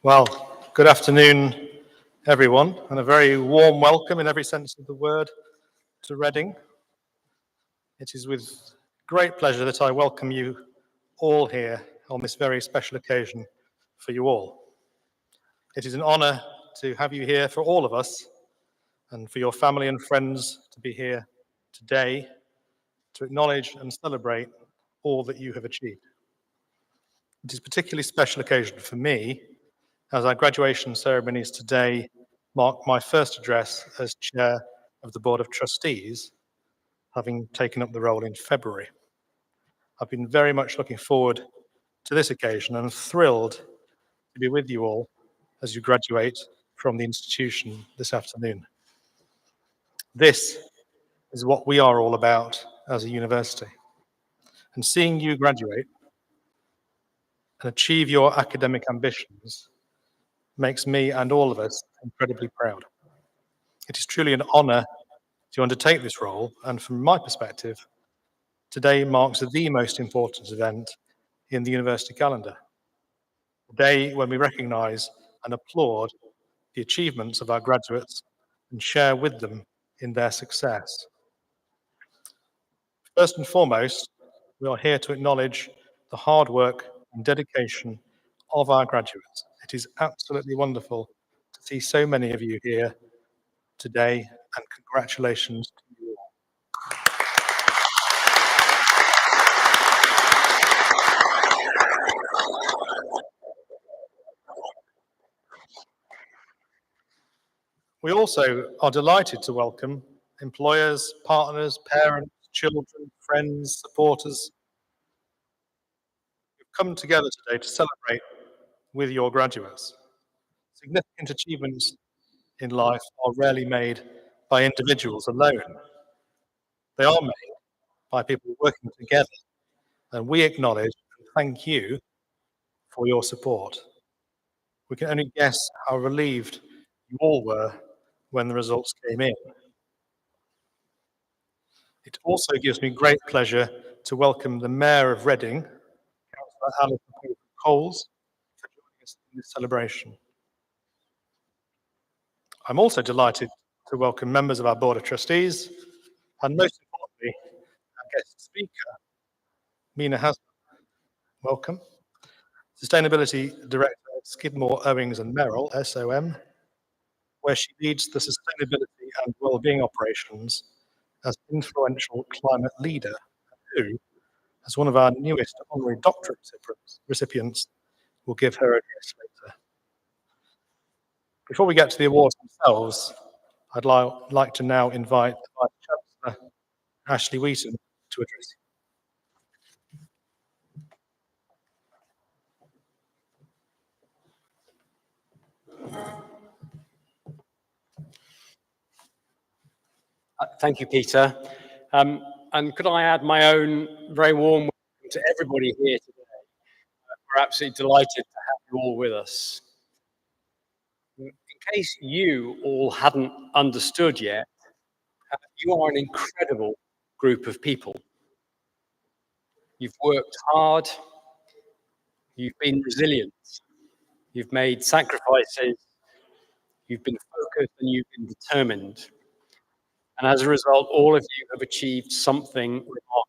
Well, good afternoon, everyone, and a very warm welcome in every sense of the word to Reading. It is with great pleasure that I welcome you all here on this very special occasion for you all. It is an honour to have you here for all of us and for your family and friends to be here today to acknowledge and celebrate all that you have achieved. It is a particularly special occasion for me, as our graduation ceremonies today mark my first address as Chair of the Board of Trustees, having taken up the role in February. I've been very much looking forward to this occasion and thrilled to be with you all as you graduate from the institution this afternoon. This is what we are all about as a university. And seeing you graduate and achieve your academic ambitions makes me and all of us incredibly proud. It is truly an honour to undertake this role, and from my perspective, today marks the most important event in the university calendar. A day when we recognise and applaud the achievements of our graduates and share with them in their success. First and foremost, we are here to acknowledge the hard work and dedication of our graduates. It is absolutely wonderful to see so many of you here today, and congratulations to you all. We also are delighted to welcome employers, partners, parents, children, friends, supporters who've come together today to celebrate with your graduates. Significant achievements in life are rarely made by individuals alone. They are made by people working together, and we acknowledge and thank you for your support. We can only guess how relieved you all were when the results came in. It also gives me great pleasure to welcome the Mayor of Reading, Councillor Alison Coles, for joining us in this celebration. I'm also delighted to welcome members of our Board of Trustees, and most importantly, our guest speaker, Mina Hasman. Welcome. Sustainability Director at Skidmore, Owings and Merrill, SOM, where she leads the sustainability and wellbeing operations as influential climate leader, who, as one of our newest honorary doctorate recipients, will give her address later. Before we get to the awards themselves, I'd like to now invite the Vice-Chancellor, Ashley Wheaton, to address you. Thank you, Peter. And could I add my own very warm welcome to everybody here today. We're absolutely delighted to have you all with us. In case you all hadn't understood yet, you are an incredible group of people. You've worked hard, you've been resilient, you've made sacrifices, you've been focused, and you've been determined. And as a result, all of you have achieved something remarkable.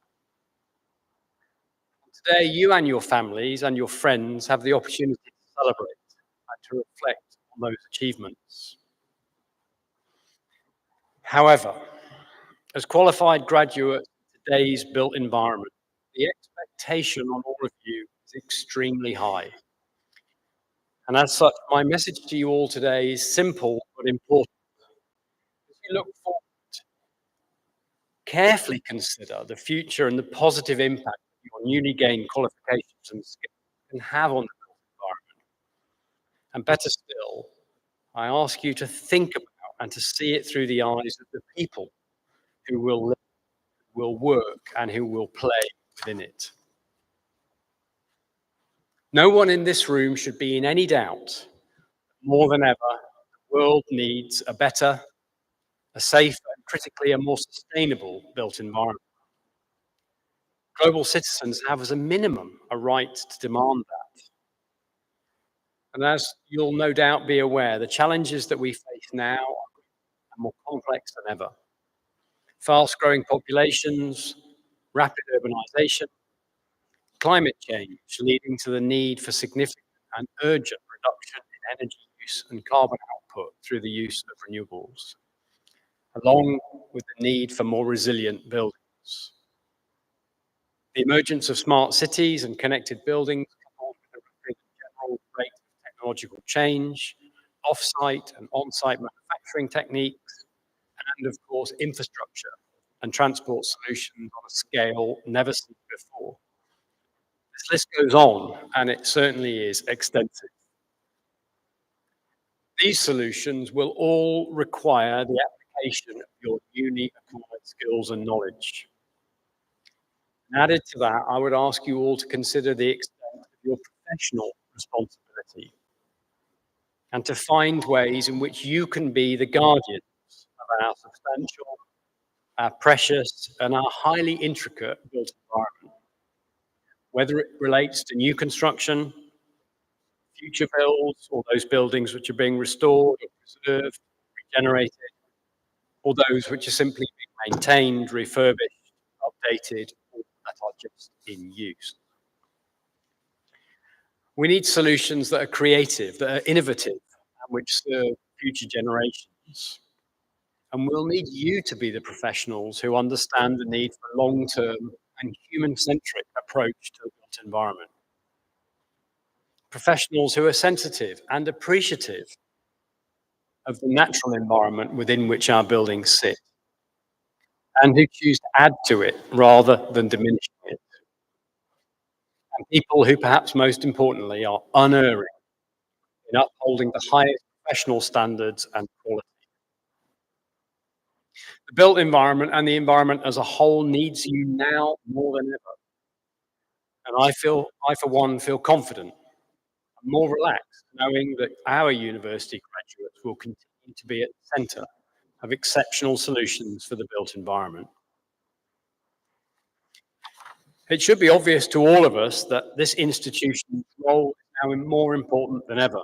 Today, you and your families and your friends have the opportunity to celebrate and to reflect on those achievements. However, as qualified graduates of today's built environment, the expectation on all of you is extremely high. And as such, my message to you all today is simple but important. As you look forward, carefully consider the future and the positive impact your newly gained qualifications and skills can have on the built environment. And better still, I ask you to think about and to see it through the eyes of the people who will live, who will work, and who will play within it. No one in this room should be in any doubt, more than ever, the world needs a better, a safer, and critically a more sustainable built environment. Global citizens have, as a minimum, a right to demand that. And as you'll no doubt be aware, the challenges that we face now are more complex than ever. Fast-growing populations, rapid urbanization, climate change leading to the need for significant and urgent reduction in energy use and carbon output through the use of renewables, along with the need for more resilient buildings. The emergence of smart cities and connected buildings, coupled with the general rate of technological change, off-site and on-site manufacturing techniques, and of course, infrastructure and transport solutions on a scale never seen before. This list goes on, and it certainly is extensive. These solutions will all require the application of your newly acquired skills and knowledge. And added to that, I would ask you all to consider the extent of your professional responsibility and to find ways in which you can be the guardians of our substantial, our precious, and our highly intricate built environment. Whether it relates to new construction, future builds, or those buildings which are being restored or preserved, regenerated, or those which are simply being maintained, refurbished, updated, or that are just in use. We need solutions that are creative, that are innovative, and which serve future generations. And we'll need you to be the professionals who understand the need for long-term and human-centric approach to the built environment. Professionals who are sensitive and appreciative of the natural environment within which our buildings sit, and who choose to add to it rather than diminishing it. And people who, perhaps most importantly, are unerring in upholding the highest professional standards and quality. The built environment and the environment as a whole needs you now more than ever. And I, for one, feel confident and more relaxed knowing that our university graduates will continue to be at the centre of exceptional solutions for the built environment. It should be obvious to all of us that this institution's role is now more important than ever.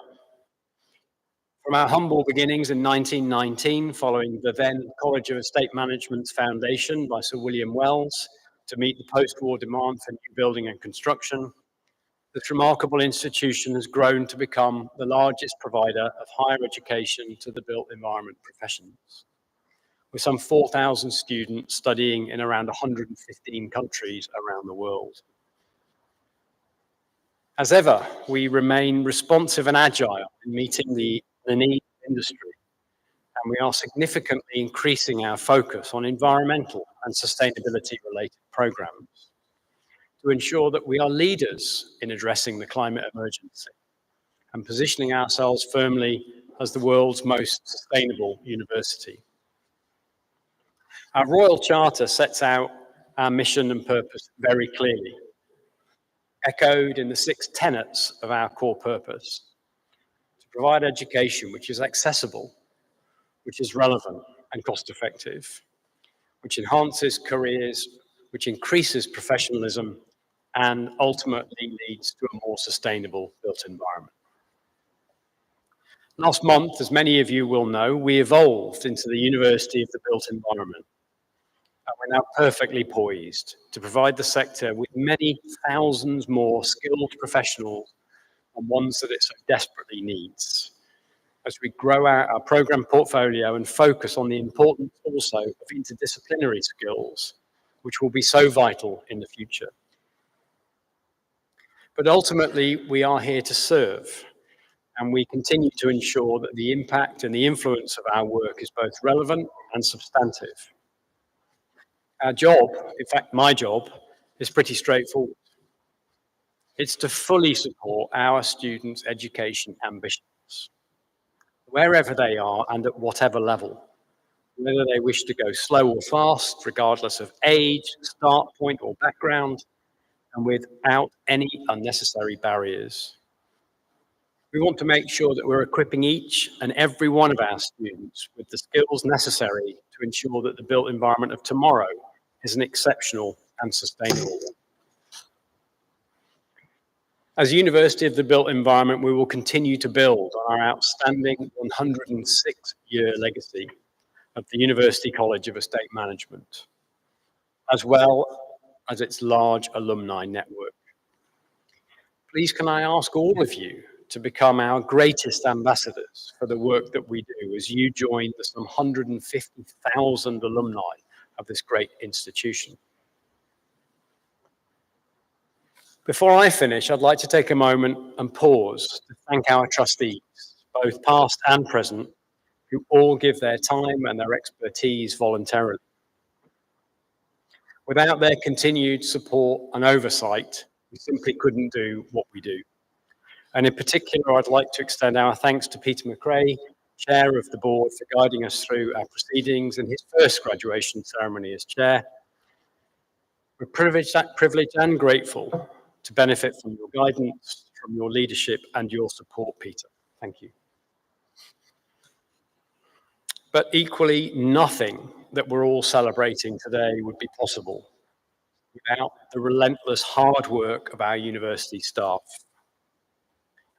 From our humble beginnings in 1919, following the then College of Estate Management's foundation by Sir William Wells to meet the post-war demand for new building and construction, this remarkable institution has grown to become the largest provider of higher education to the built environment professions, with some 4,000 students studying in around 115 countries around the world. As ever, we remain responsive and agile in meeting the needs of the industry, and we are significantly increasing our focus on environmental and sustainability-related programs to ensure that we are leaders in addressing the climate emergency and positioning ourselves firmly as the world's most sustainable university. Our Royal Charter sets out our mission and purpose very clearly, echoed in the 6 tenets of our core purpose: to provide education which is accessible, which is relevant and cost-effective, which enhances careers, which increases professionalism, and ultimately leads to a more sustainable built environment. Last month, as many of you will know, we evolved into the University of the Built Environment. And we're now perfectly poised to provide the sector with many thousands more skilled professionals and ones that it so desperately needs, as we grow our program portfolio and focus on the importance also of interdisciplinary skills, which will be so vital in the future. But ultimately, we are here to serve, and we continue to ensure that the impact and the influence of our work is both relevant and substantive. Our job, in fact, my job, is pretty straightforward. It's to fully support our students' education ambitions, wherever they are and at whatever level, whether they wish to go slow or fast, regardless of age, start point, or background, and without any unnecessary barriers. We want to make sure that we're equipping each and every one of our students with the skills necessary to ensure that the built environment of tomorrow is an exceptional and sustainable one. As University of the Built Environment, we will continue to build on our outstanding 106-year legacy of the University College of Estate Management, as well as its large alumni network. Please can I ask all of you to become our greatest ambassadors for the work that we do as you join the some 150,000 alumni of this great institution. Before I finish, I'd like to take a moment and pause to thank our trustees, both past and present, who all give their time and their expertise voluntarily. Without their continued support and oversight, we simply couldn't do what we do. And in particular, I'd like to extend our thanks to Peter McRae, Chair of the Board, for guiding us through our proceedings and his first graduation ceremony as Chair. We're privileged and grateful to benefit from your guidance, from your leadership and your support, Peter. Thank you. But equally, nothing that we're all celebrating today would be possible without the relentless hard work of our university staff.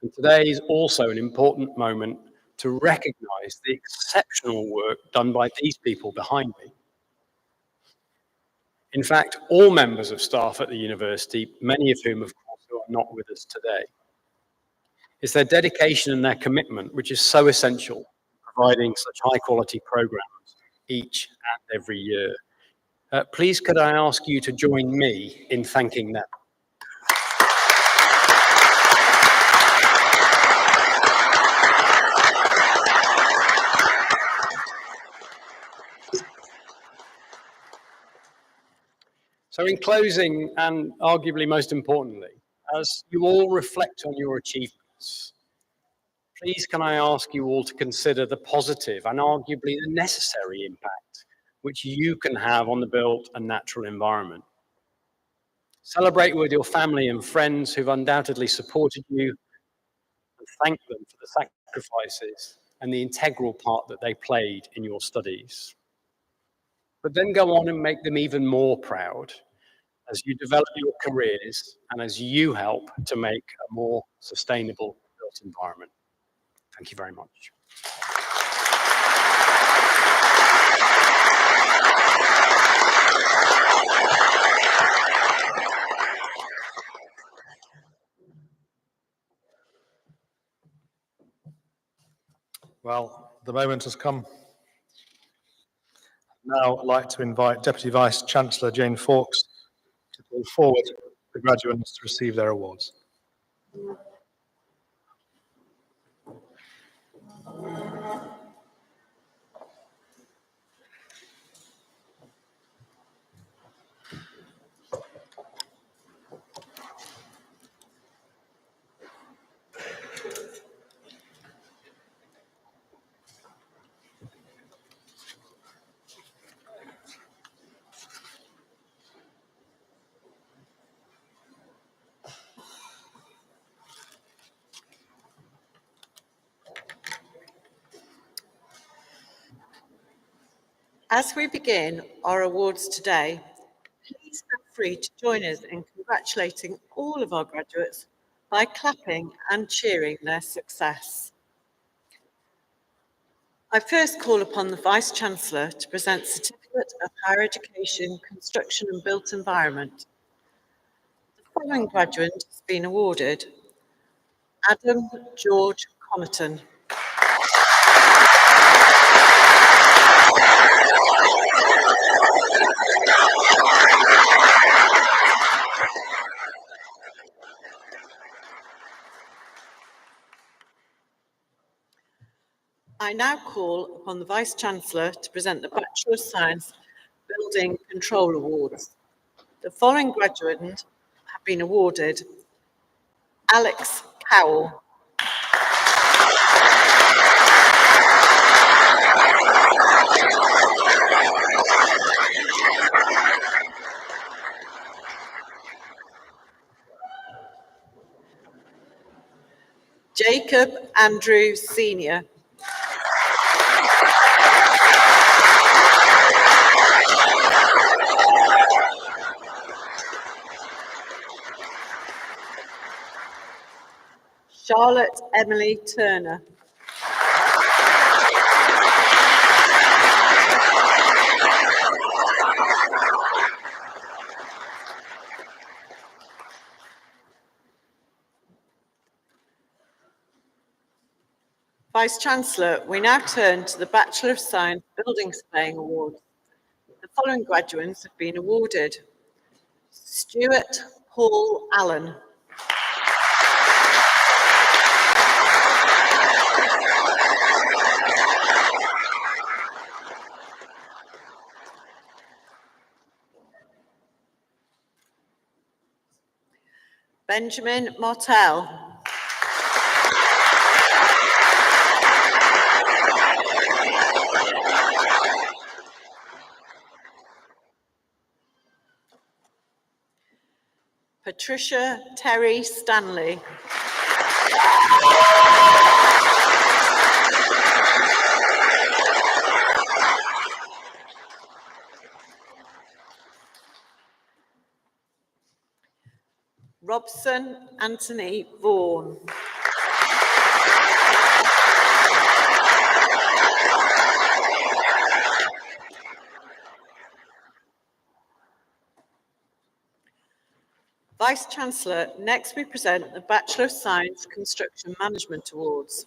And today is also an important moment to recognise the exceptional work done by these people behind me. In fact, all members of staff at the university, many of whom, of course, are not with us today, it's their dedication and their commitment which is so essential, providing such high-quality programs each and every year. Please could I ask you to join me in thanking them. So in closing, and arguably most importantly, as you all reflect on your achievements, please can I ask you all to consider the positive and arguably the necessary impact which you can have on the built and natural environment. Celebrate with your family and friends who've undoubtedly supported you, and thank them for the sacrifices and the integral part that they played in your studies. But then go on and make them even more proud as you develop your careers and as you help to make a more sustainable built environment. Thank you very much. Well, the moment has come. Now I'd like to invite Deputy Vice-Chancellor Jane Fawkes to call forward the graduates to receive their awards. As we begin our awards today, please feel free to join us in congratulating all of our graduates by clapping and cheering their success. I first call upon the Vice-Chancellor to present Certificate of Higher Education, Construction and Built Environment. The following graduate has been awarded: Adam George Connaughton. I now call upon the Vice-Chancellor to present the Bachelor of Science Building Control Awards. The following graduates have been awarded: Alex Powell, Jacob Andrew Sr., Charlotte Emily Turner, Vice-Chancellor, we now turn to the Bachelor of Science Building Surveying Award. The following graduates have been awarded: Stuart Paul Allen, Benjamin Martell, Patricia Terry Stanley, Robson Anthony Vaughan, Vice-Chancellor, next we present the Bachelor of Science Construction Management Awards.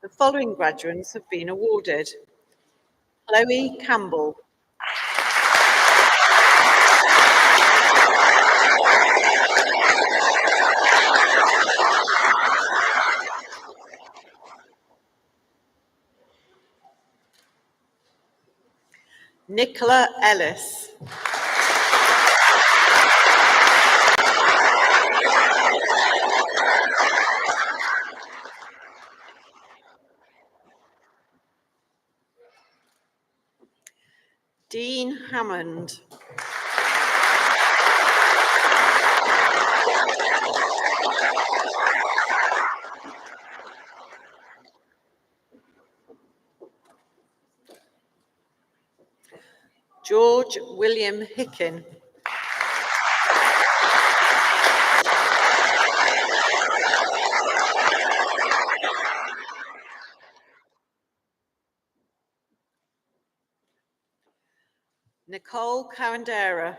The following graduates have been awarded: Chloe Campbell, Nicola Ellis, Dean Hammond, George William Hicken, Nicole Cowandera,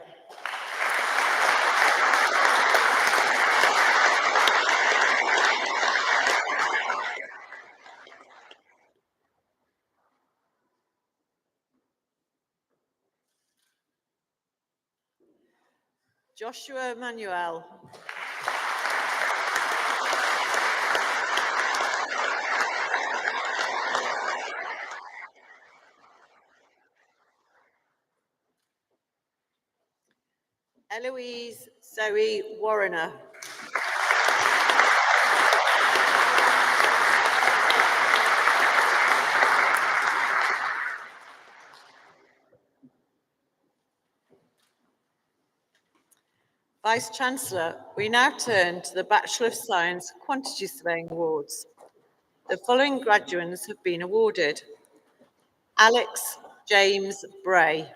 Joshua Manuel. Eloise Zoe Warrener. Vice-Chancellor, we now turn to the Bachelor of Science Quantity Surveying Awards. The following graduates have been awarded. Alex James Bray.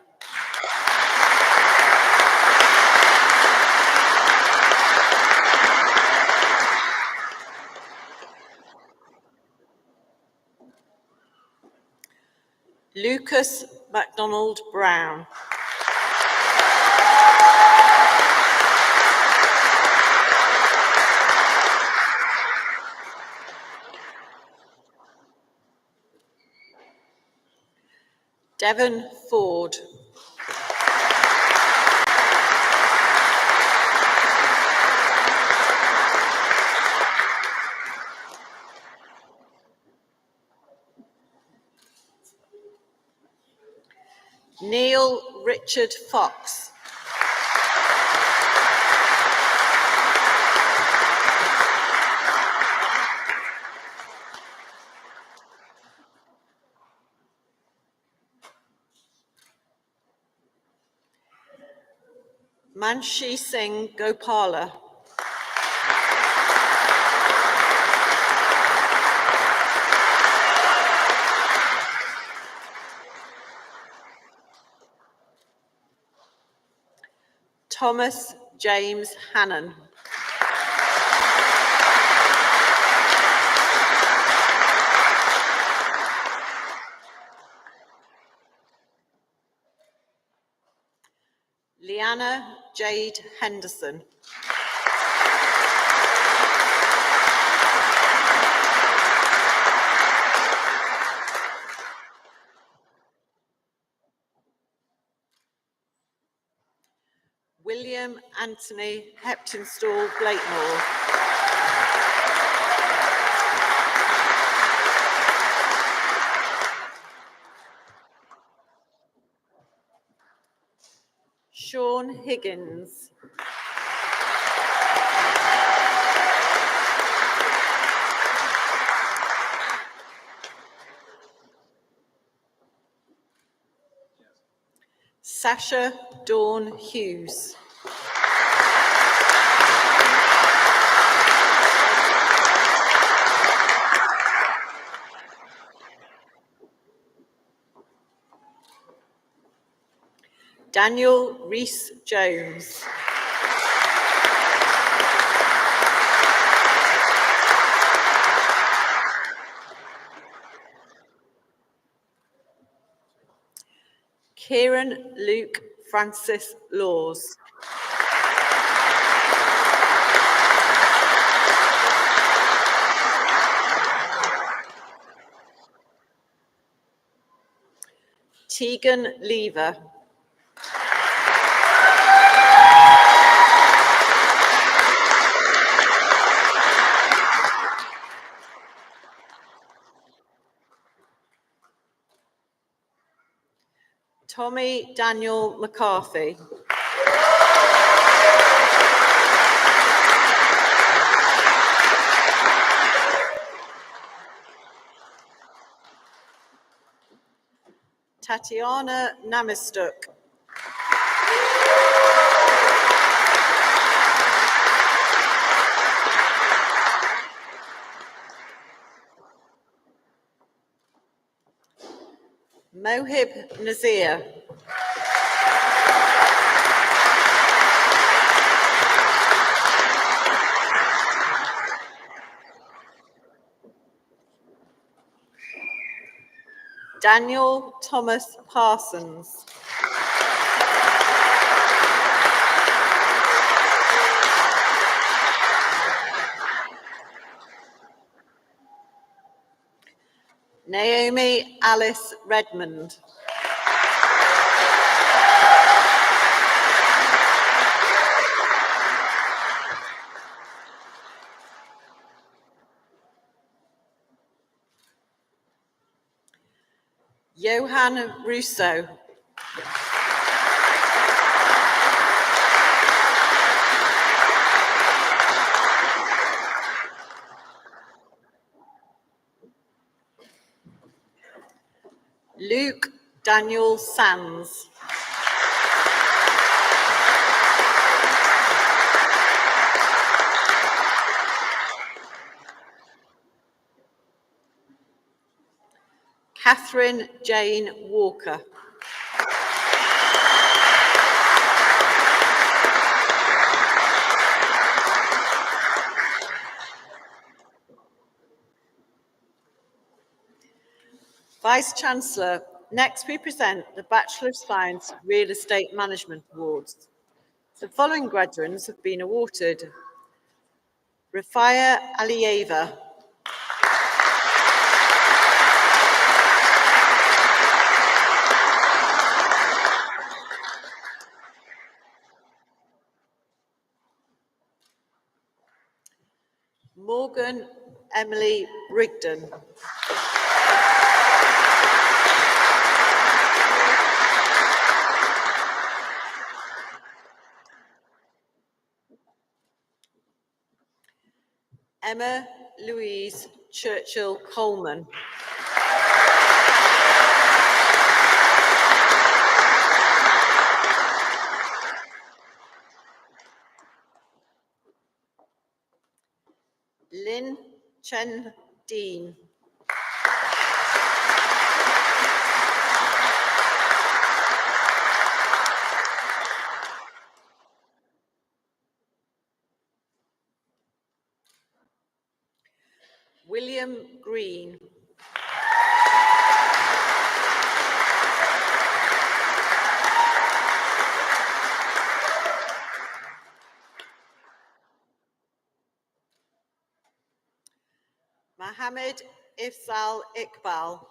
Lucas MacDonald Brown. Devon Ford. Neil Richard Fox. Manshi Singh Gopala. Thomas James Hannon. Leanna Jade Henderson. William Anthony Heptonstall Blakemore. Sean Higgins. Sasha Dawn Hughes. Daniel Rees Jones. Kieran Luke Francis Laws. Tegan Lever. Tommy Daniel McCarthy. Tatiana Namistuk. Mohib Nazir. Daniel Thomas Parsons. Naomi Alice Redmond. Johan Russo. Luke Daniel Sands. Catherine Jane Walker. Vice-Chancellor, next we present the Bachelor of Science Real Estate Management Awards. The following graduates have been awarded: Rafia Aliyeva, Morgan Emily Rigdon, Emma Louise Churchill Coleman, Lin Chen Dean, William Green, Mohammed Ifzal Iqbal,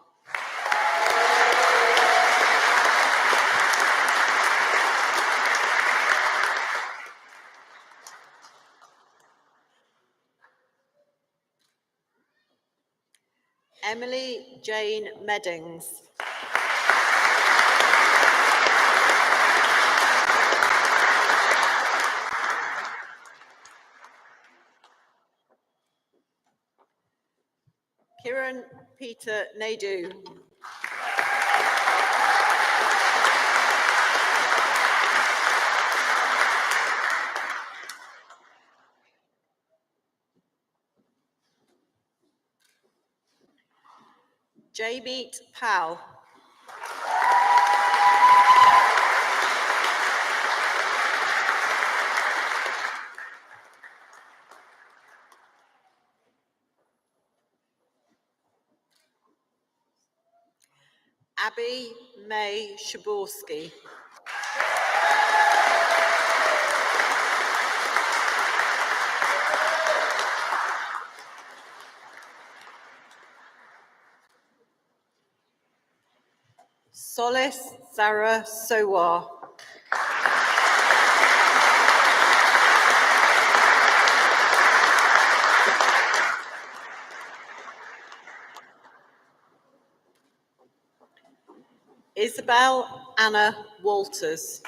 Emily Jane Meddings, Kiran Peter Naidu, Jaymeet Powell, Abby May Shaborsky, Solace Sarah Sowar, Isabel Anna Walters,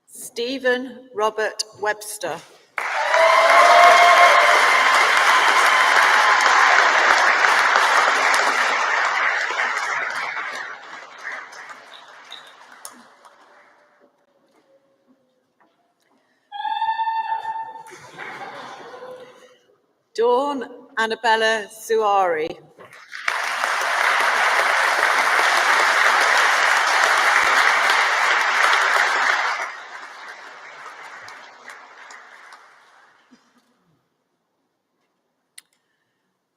Stephen Robert Webster, Dawn Annabella Suari,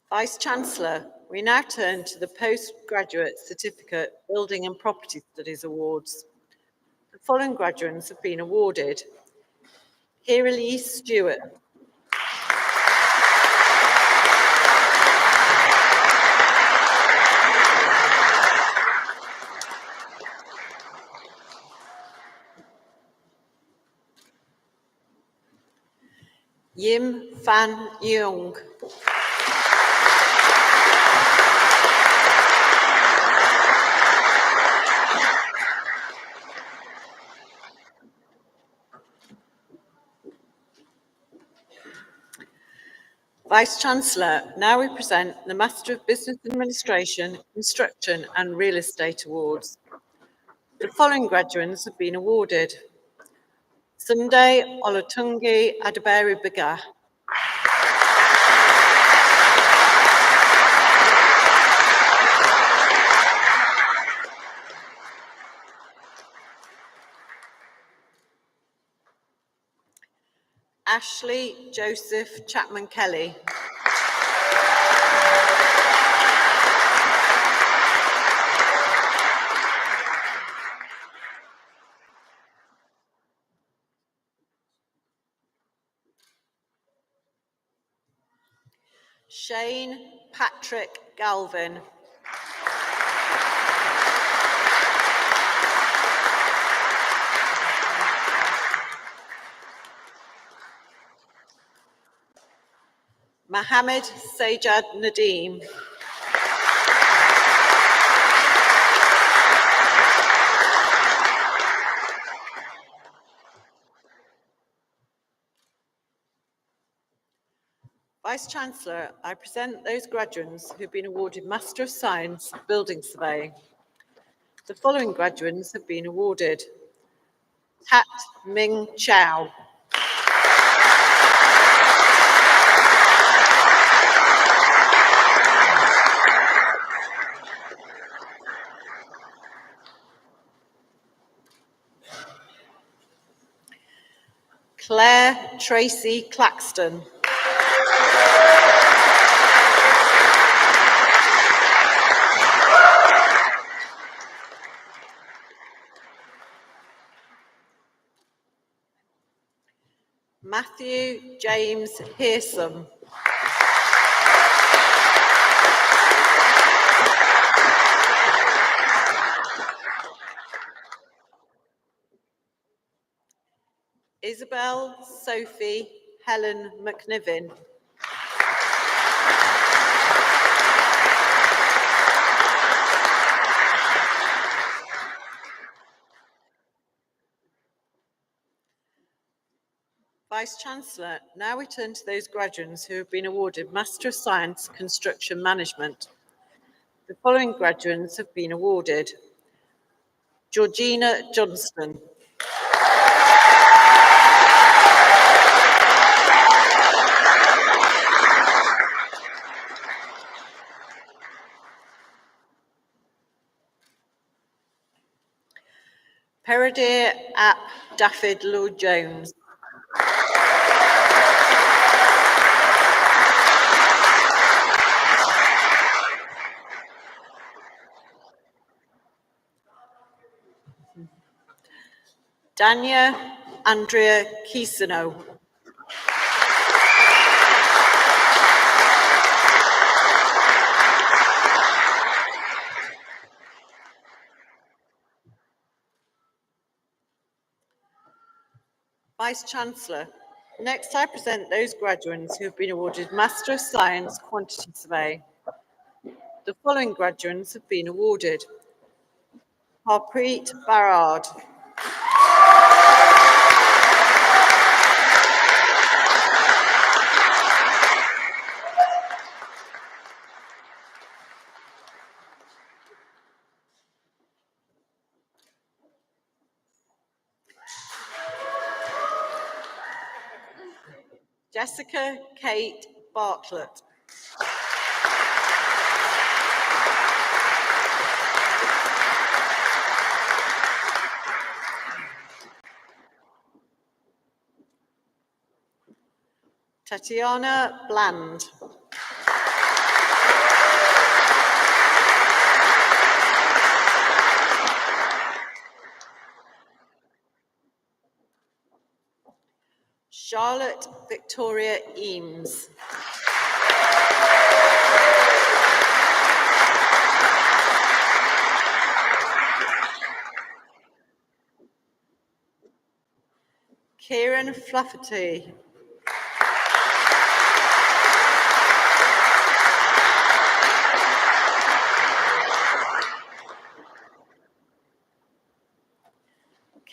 Vice-Chancellor, we now turn to the Postgraduate Certificate Building and Property Studies Awards. The following graduates have been awarded: Kiralee Stewart, Yim Fan Yeung. Vice-Chancellor, now we present the Master of Business Administration, Construction and Real Estate Awards. The following graduates have been awarded. Sunday Olatungi Adebere Biga. Ashley Joseph Chapman Kelly. Shane Patrick Galvin. Mohammed Sajad Nadeem. Vice-Chancellor, I present those graduates who have been awarded Master of Science Building Surveying. The following graduates have been awarded. Tat Ming Chow. Claire Tracy Claxton. Matthew James Hearsom. Isabel Sophie Helen McNiven. Vice-Chancellor, now we turn to those graduates who have been awarded Master of Science Construction Management. The following graduates have been awarded. Georgina Johnston. Peredir Ap Daffyd Lord Jones. Dania Andrea Kisano. Vice-Chancellor, next I present those graduates who have been awarded Master of Science Quantity Survey. The following graduates have been awarded. Harpreet Barard. Jessica Kate Bartlett. Tatiana Bland. Charlotte Victoria Eames. Kieran Flaherty.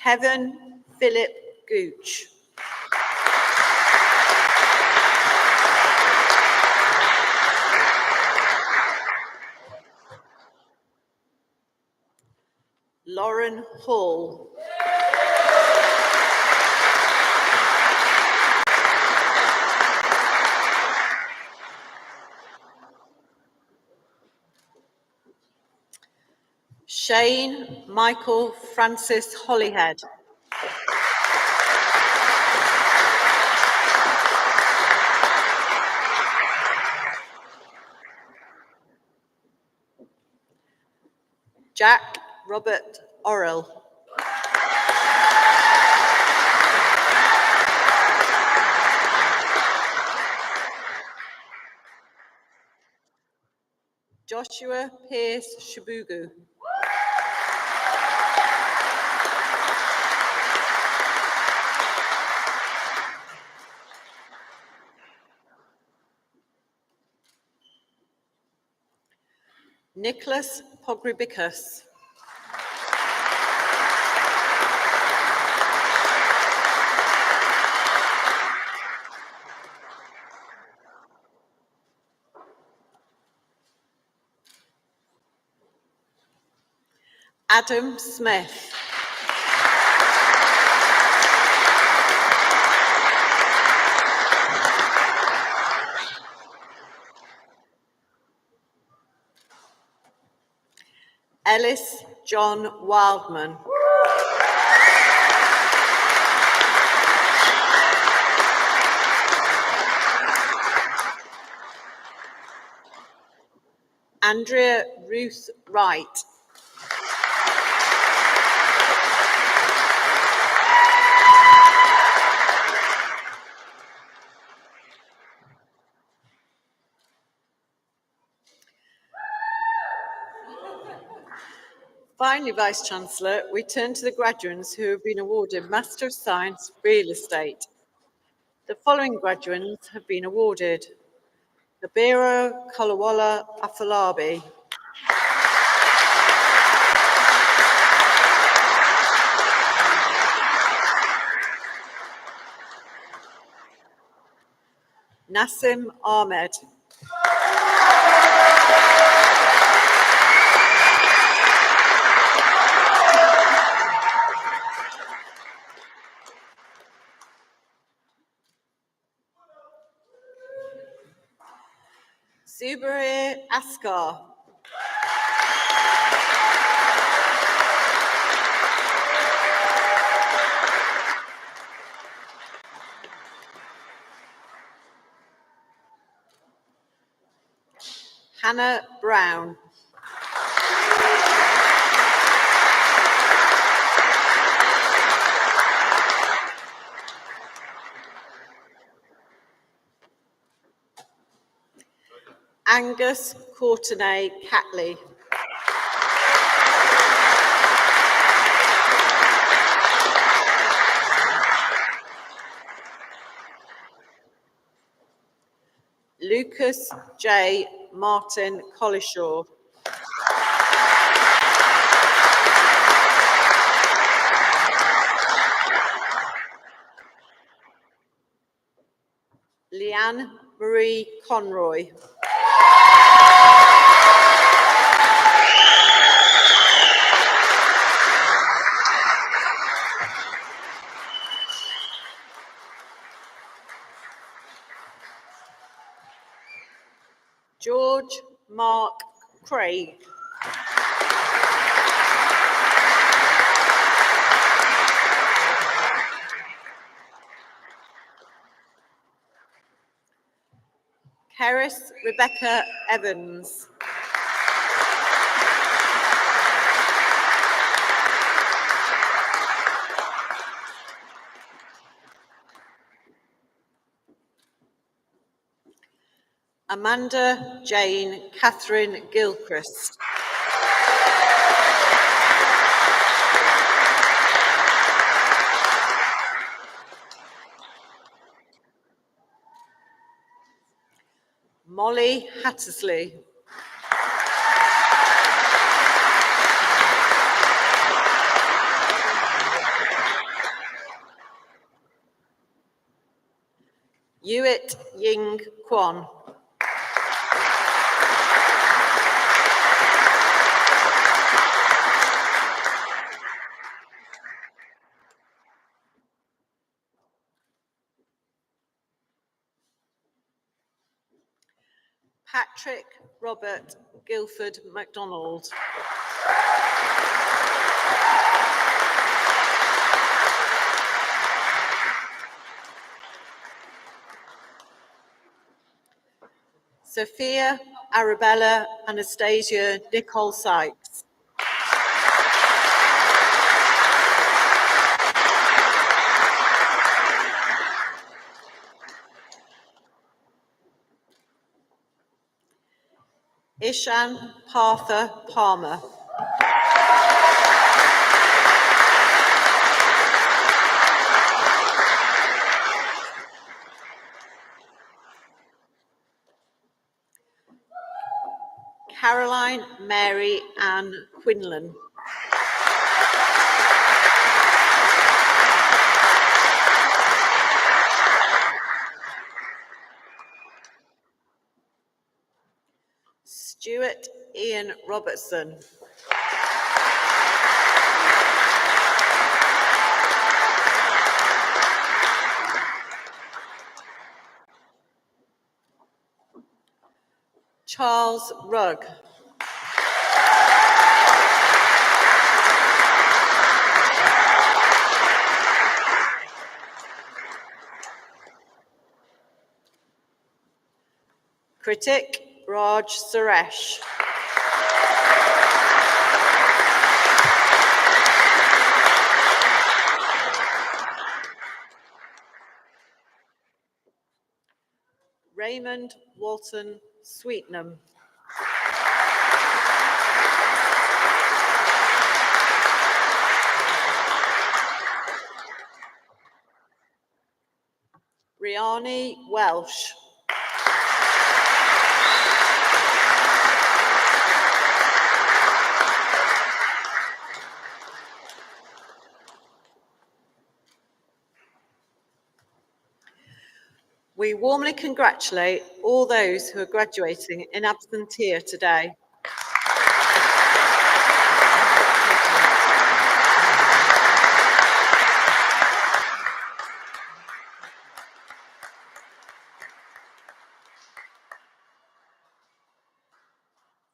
Kevin Philip Gooch. Lauren Hall. Shane Michael Francis Hollyhead. Jack Robert Orrell. Joshua Pierce Shabugu. Nicholas Pogribicus. Adam Smith. Ellis John Wildman. Andrea Ruth Wright. Finally, Vice-Chancellor, we turn to the graduates who have been awarded Master of Science Real Estate. The following graduates have been awarded: Kabiro Kolawala Afalabi, Nassim Ahmed, Zubair Askar, Hannah Brown, Angus Courtenay Catley, Lucas J. Martin Collishaw, Leanne Marie Conroy, George Mark Craig, Keris Rebecca Evans, Amanda Jane Catherine Gilchrist, Molly Hattersley, Yuit Ying Kwon. Patrick Robert Guilford MacDonald. Sophia Arabella Anastasia Nicole Sykes. Ishan Partha Palmer. Caroline Mary Ann Quinlan. Stuart Ian Robertson. Charles Rugg. Critic Raj Suresh. Raymond Walton Sweetnam. Riani Welsh. We warmly congratulate all those who are graduating in absentia today.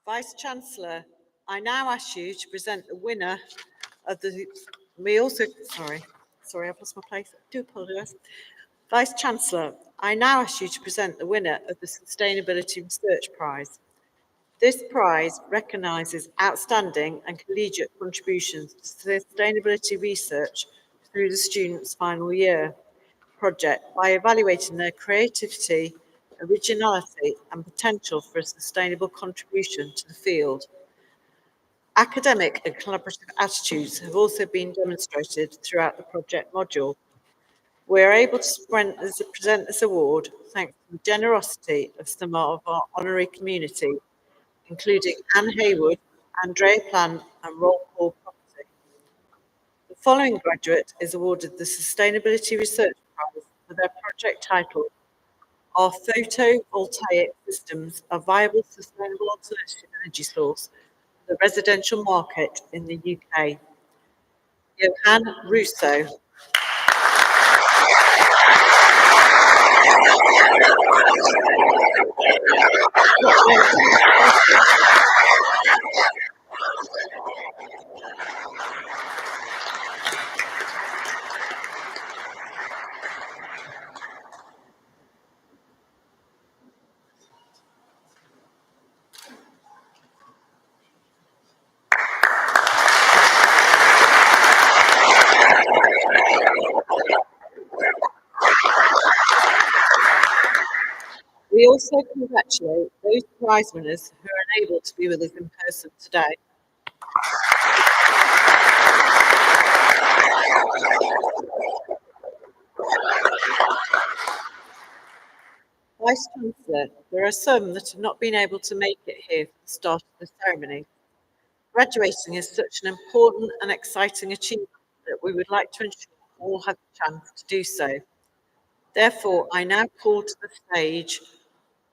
Vice-Chancellor, I now ask you to present the winner of the, sorry, I've lost my place, I do apologise. Vice-Chancellor, I now ask you to present the winner of the Sustainability Research Prize. This prize recognises outstanding and collegiate contributions to sustainability research through the students' final year project by evaluating their creativity, originality and potential for a sustainable contribution to the field. Academic and collaborative attitudes have also been demonstrated throughout the project module. We are able to present this award thanks to the generosity of some of our honorary community, including Anne Haywood, Andrea Plant and Roll Call Property. The following graduate is awarded the Sustainability Research Prize for their project titled Our Photovoltaic Systems a Viable Sustainable Alternative Energy Source for the Residential Market in the UK. Johan Russo. We also congratulate those prize winners who are unable to be with us in person today. Vice-Chancellor, there are some that have not been able to make it here for the start of the ceremony. Graduating is such an important and exciting achievement that we would like to ensure all have the chance to do so. Therefore, I now call to the stage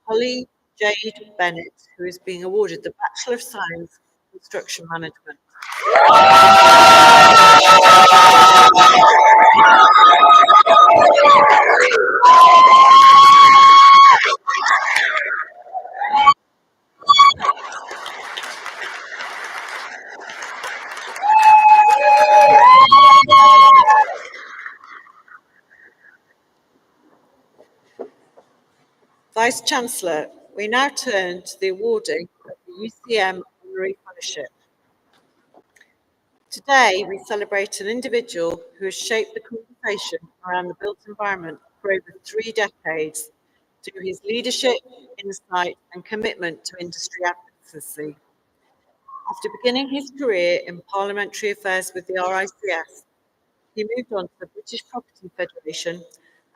Holly Jade Bennett, who is being awarded the Bachelor of Science in Construction Management. Vice-Chancellor, we now turn to the awarding of the UCEM Honorary Fellowship. Today, we celebrate an individual who has shaped the conversation around the built environment for over 3 decades through his leadership, insight, and commitment to industry advocacy. After beginning his career in parliamentary affairs with the RICS, he moved on to the British Property Federation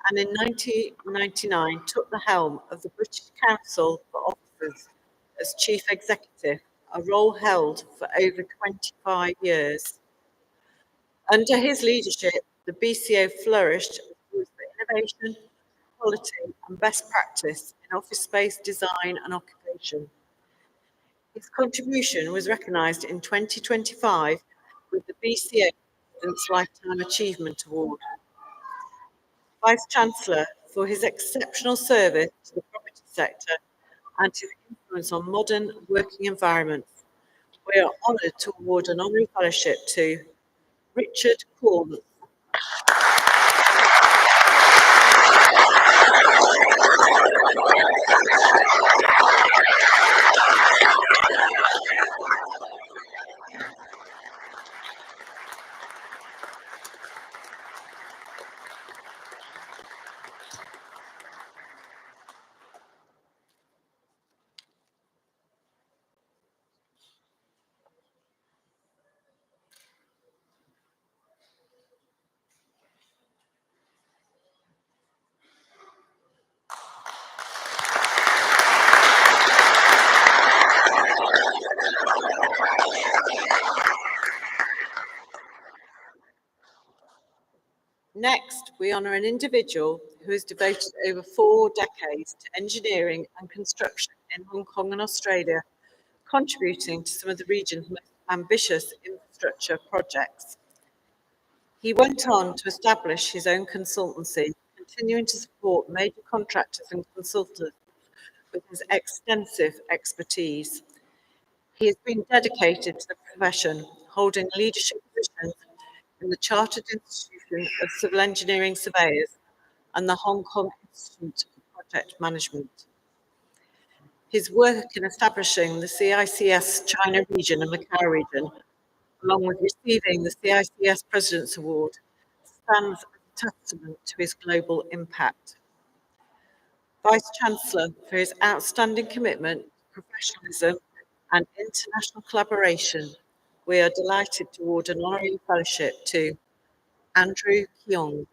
and in 1999 took the helm of the British Council for Officers as Chief Executive, a role held for over 25 years. Under his leadership, the BCO flourished with innovation, quality and best practice in office space design and occupation. His contribution was recognised in 2025 with the BCO President's Lifetime Achievement Award. Vice-Chancellor, for his exceptional service to the property sector and his influence on modern working environments, we are honoured to award an honorary fellowship to Richard Corn. Next, we honour an individual who has devoted over 4 decades to engineering and construction in Hong Kong and Australia, contributing to some of the region's most ambitious infrastructure projects. He went on to establish his own consultancy, continuing to support major contractors and consultants with his extensive expertise. He has been dedicated to the profession, holding leadership positions in the Chartered Institution of Civil Engineering Surveyors and the Hong Kong Institute of Project Management. His work in establishing the CICS China region and Macau region, along with receiving the CICS President's Award, stands as a testament to his global impact. Vice-Chancellor, for his outstanding commitment, professionalism and international collaboration, we are delighted to award an honorary fellowship to Andrew Keong.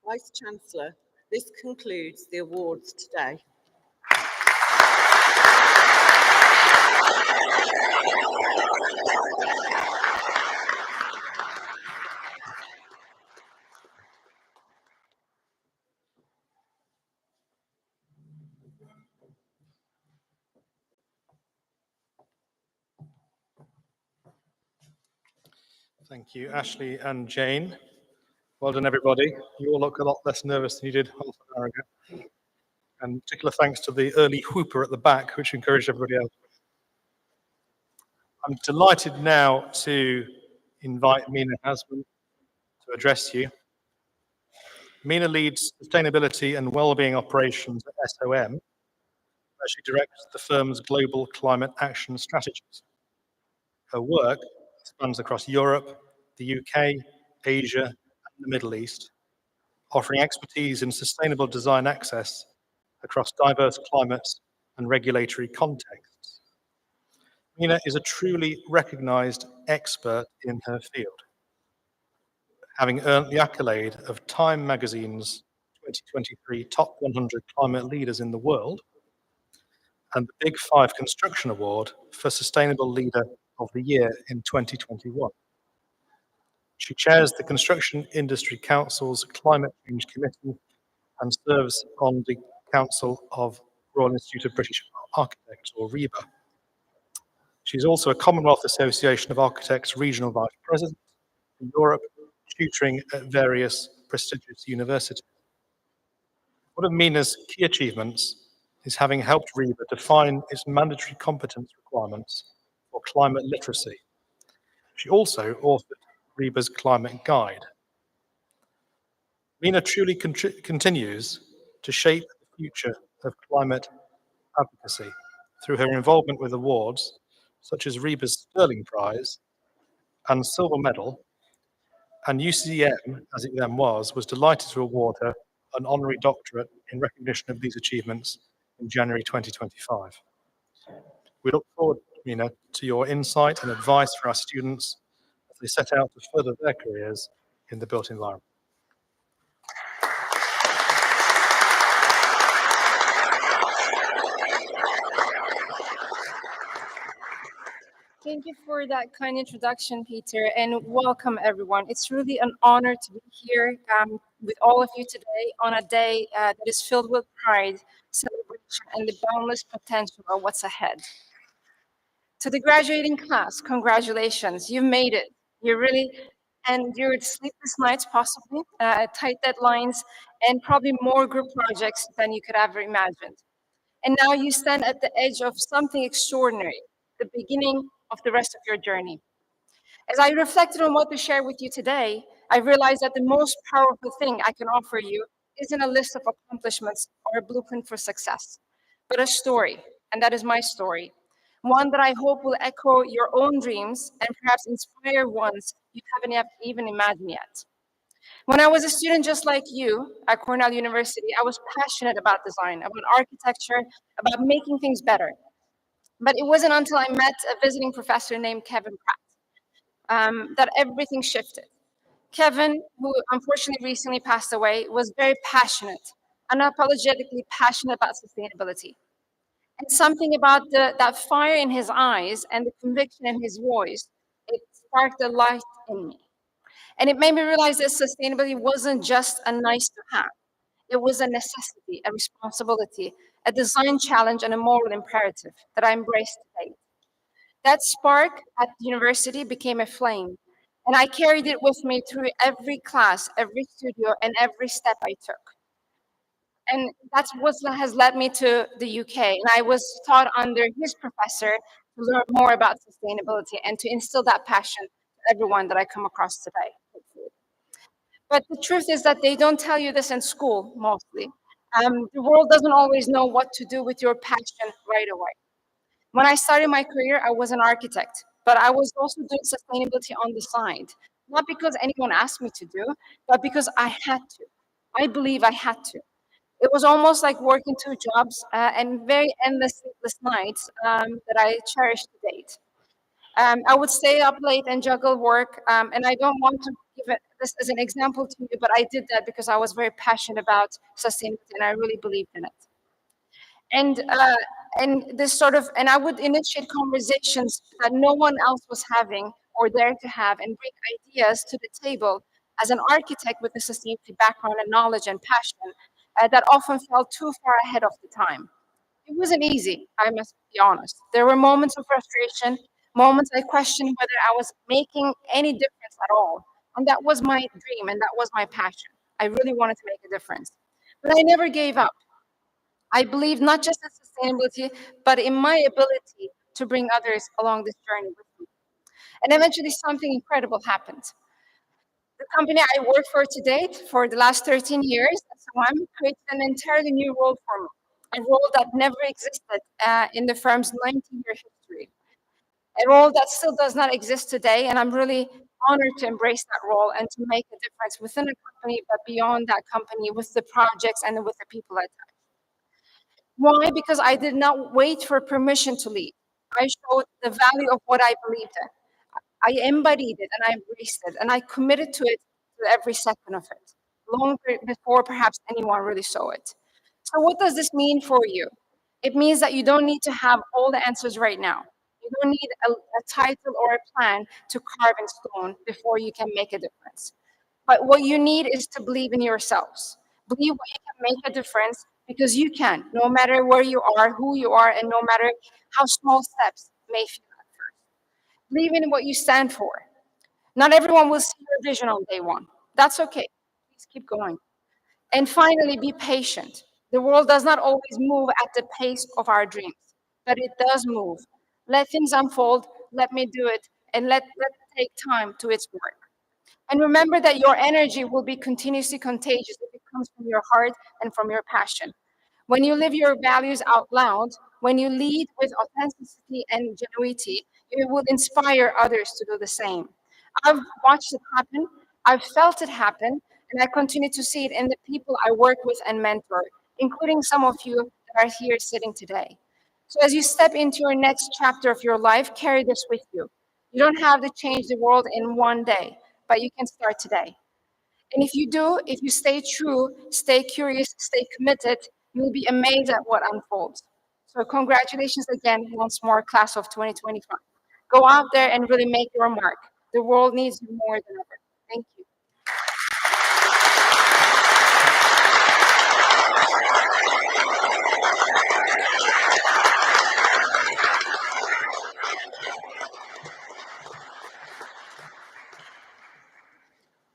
Vice-Chancellor, this concludes the awards today. Thank you, Ashley and Jane. Well done, everybody. You all look a lot less nervous than you did half an hour ago. And particular thanks to the early whooper at the back, which encouraged everybody else. I'm delighted now to invite Mina Hasman to address you. Mina leads sustainability and wellbeing operations at SOM, where she directs the firm's global climate action strategies. Her work spans across Europe, the UK, Asia, and the Middle East, offering expertise in sustainable design access across diverse climates and regulatory contexts. Mina is a truly recognized expert in her field, having earned the accolade of Time Magazine's 2023 Top 100 Climate Leaders in the World and the Big Five Construction Award for Sustainable Leader of the Year in 2021. She chairs the Construction Industry Council's Climate Change Committee and serves on the Council of Royal Institute of British Architects, or RIBA. She's also a Commonwealth Association of Architects Regional Vice President for Europe, tutoring at various prestigious universities. One of Mina's key achievements is having helped RIBA define its mandatory competence requirements for climate literacy. She also authored RIBA's Climate Guide. Mina truly continues to shape the future of climate advocacy through her involvement with awards such as RIBA's Sterling Prize and Silver Medal, and UCEM, as it then was delighted to award her an honorary doctorate in recognition of these achievements in January 2025. We look forward, Mina, to your insight and advice for our students as they set out to further their careers in the built environment. Thank you for that kind introduction, Peter, and welcome everyone. It's really an honor to be here with all of you today on a day that is filled with pride, celebration, and the boundless potential of what's ahead. To the graduating class, congratulations, you made it. You really endured sleepless nights, possibly, tight deadlines, and probably more group projects than you could ever imagined. And now you stand at the edge of something extraordinary, the beginning of the rest of your journey. As I reflected on what to share with you today, I realized that the most powerful thing I can offer you isn't a list of accomplishments or a blueprint for success, but a story, and that is my story. One that I hope will echo your own dreams and perhaps inspire ones you haven't even imagined yet. When I was a student just like you at Cornell University, I was passionate about design, about architecture, about making things better. But it wasn't until I met a visiting professor named Kevin Pratt that everything shifted. Kevin, who unfortunately recently passed away, was very passionate, unapologetically passionate about sustainability. And something about that fire in his eyes and the conviction in his voice, it sparked a light in me. And it made me realize that sustainability wasn't just a nice to have. It was a necessity, a responsibility, a design challenge, and a moral imperative that I embraced today. That spark at university became a flame, and I carried it with me through every class, every studio, and every step I took. And that's what has led me to the UK. And I was taught under his professor to learn more about sustainability and to instill that passion to everyone that I come across today. But the truth is that they don't tell you this in school, mostly. The world doesn't always know what to do with your passion right away. When I started my career, I was an architect, but I was also doing sustainability on the side. Not because anyone asked me to do, but because I had to. I believe I had to. It was almost like working two jobs and very endless sleepless nights that I cherish to date. I would stay up late and juggle work, and I don't want to give this as an example to you, but I did that because I was very passionate about sustainability and I really believed in it. And this sort of, and I would initiate conversations that no one else was having or dare to have, and bring ideas to the table as an architect with a sustainability background and knowledge and passion that often felt too far ahead of the time. It wasn't easy, I must be honest. There were moments of frustration, moments I questioned whether I was making any difference at all. And that was my dream and that was my passion. I really wanted to make a difference. But I never gave up. I believed not just in sustainability, but in my ability to bring others along this journey with me. And eventually something incredible happened. The company I work for to date for the last 13 years, SOM, created an entirely new role for me. a role that never existed in the firm's 90-year history, a role that still does not exist today. And I'm really honored to embrace that role and to make a difference within a company, but beyond that company with the projects and with the people I touch. Why? Because I did not wait for permission to lead. I showed the value of what I believed in. I embodied it and I embraced it and I committed to it to every second of it, long before perhaps anyone really saw it. So, what does this mean for you? It means that you don't need to have all the answers right now. You don't need a title or a plan to carve in stone before you can make a difference. But what you need is to believe in yourselves. Believe what you can make a difference because you can, no matter where you are, who you are, and no matter how small steps may feel at first. Believe in what you stand for. Not everyone will see your vision on day one. That's okay. Please keep going. And finally, be patient. The world does not always move at the pace of our dreams, but it does move. Let things unfold, let me do it, and let it take time to its work. And remember that your energy will be continuously contagious if it comes from your heart and from your passion. When you live your values out loud, when you lead with authenticity and genuity, you will inspire others to do the same. I've watched it happen, I've felt it happen, and I continue to see it in the people I work with and mentor, including some of you that are here sitting today. So as you step into your next chapter of your life, carry this with you. You don't have to change the world in one day, but you can start today. And if you do, if you stay true, stay curious, stay committed, you'll be amazed at what unfolds. So congratulations again, once more, class of 2025. Go out there and really make your mark. The world needs you more than ever. Thank you.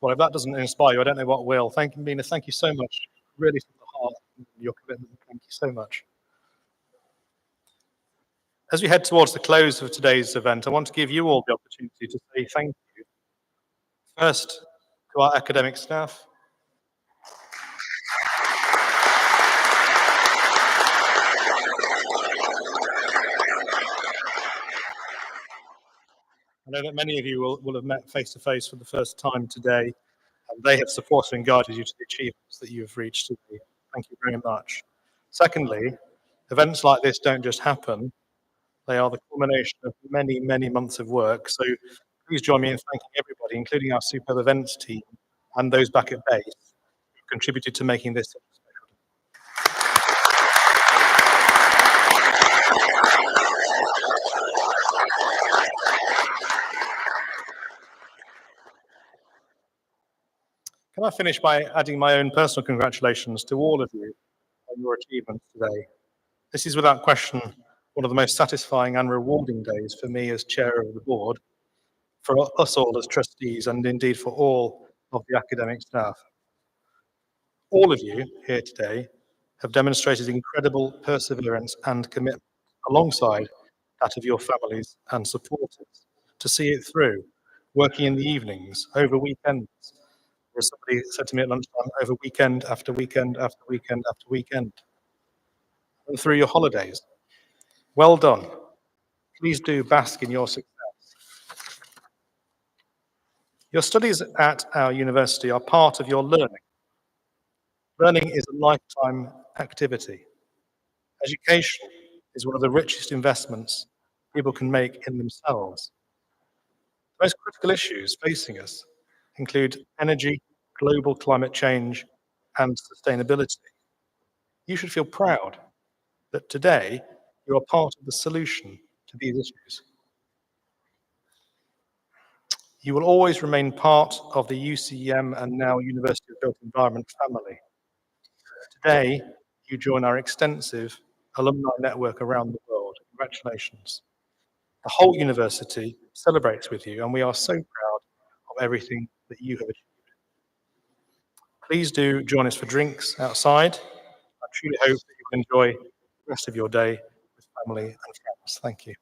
Well, if that doesn't inspire you, I don't know what will. Thank you, Mina. Thank you so much. Really from the heart, your commitment. Thank you so much. As we head towards the close of today's event, I want to give you all the opportunity to say thank you. First, to our academic staff. I know that many of you will have met face to face for the first time today, and they have supported and guided you to the achievements that you have reached today. Thank you very much. Secondly, events like this don't just happen. They are the culmination of many, many months of work. So please join me in thanking everybody, including our superb events team and those back at base who contributed to making this such a special day. Can I finish by adding my own personal congratulations to all of you on your achievements today? This is without question one of the most satisfying and rewarding days for me as chair of the board, for us all as trustees, and indeed for all of the academic staff. All of you here today have demonstrated incredible perseverance and commitment alongside that of your families and supporters to see it through, working in the evenings, over weekends, or as somebody said to me at lunchtime, over weekend after weekend after weekend after weekend, and through your holidays. Well done. Please do bask in your success. Your studies at our university are part of your learning. Learning is a lifetime activity. Education is one of the richest investments people can make in themselves. The most critical issues facing us include energy, global climate change, and sustainability. You should feel proud that today you are part of the solution to these issues. You will always remain part of the UCEM and now University of Built Environment family. Today, you join our extensive alumni network around the world. Congratulations. The whole university celebrates with you, and we are so proud of everything that you have achieved. Please do join us for drinks outside. I truly hope that you will enjoy the rest of your day with family and friends. Thank you.